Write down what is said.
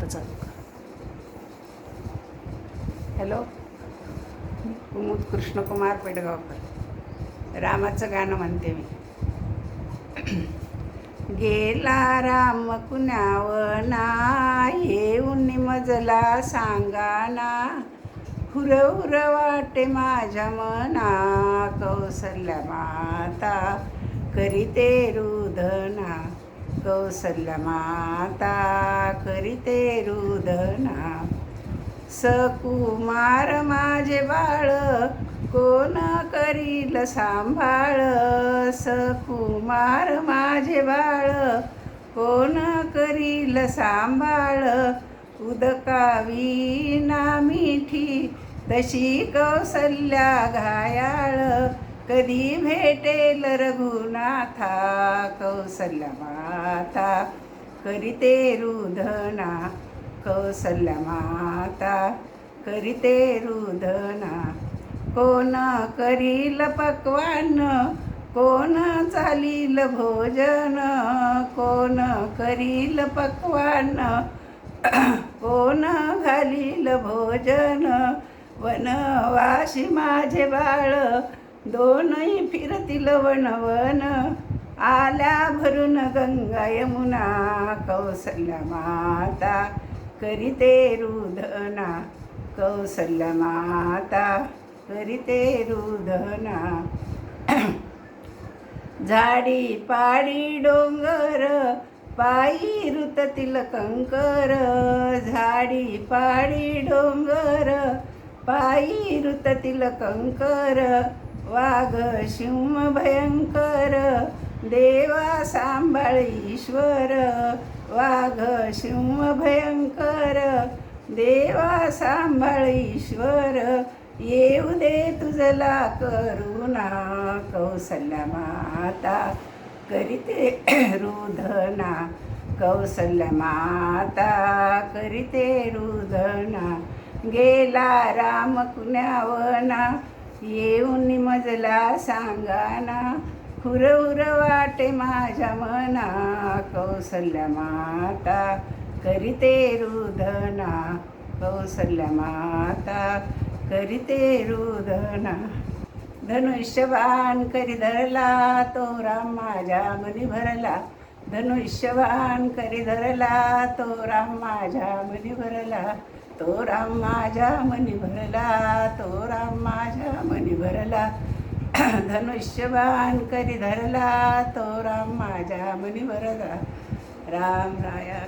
आता चालू कर. हॅलो, कुमुद कृष्णकुमार पेडगावकर. रामाचं गाणं म्हणते मी. गेला राम कुण्यावना, येऊन मजला सांगाना. हुरहुर वाटे माझ्या मना, कौसल्या माता करीते रुदना. कौसल्या माता करीते रुदना. सकुमार माझे बाळ, कोण करील सांभाळ. सकुमार माझे बाळ, कोण करील सांभाळ. उदकाविना मिठी, तशी कौसल्या घायाळ. कधी भेटेल रघुनाथा, कौसल्या माता करीते रुदना. कौसल्या माता करीते रुदना. कोण करील पक्वान्न, कोण चालील भोजन. कोण करील पक्वान्न, कोण घालील भोजन. वनवासी माझे बाळ, दोनही फिरतील वनवन. आल्या भरून गंगा यमुना, कौसल्या माता करीते रुदना. कौसल्या माता करीते रुदना. झाडी पाडी डोंगर, पायी रुततील कंकर. झाडी पाडी डोंगर, पायी रुततील कंकर. वाघ सिंह भयंकर, देवा सांभाळ ईश्वर. वाघ सिंह भयंकर, देवा सांभाळ ईश्वर. येऊ दे तुझला करुणा, कौसल्या माता करीते रुदना. कौसल्या माता करीते रुदना. गेला राम कुण्यावना, येऊन मजला सांगाना. हुरहुर वाटे माझ्या मना, कौसल्या माता करीते रुदना. कौसल्या माता करीते रुदना. धनुष्यबाण करी धरला, तो राम माझ्या मनी भरला. धनुष्यबाण करी धरला, तो राम माझ्या मनी भरला. तो राम माझ्या मनी भरला, तो राम माझ्या मनी भरला. धनुष्यबाण करी धरला, तो राम माझ्या मनी भरला. राम राया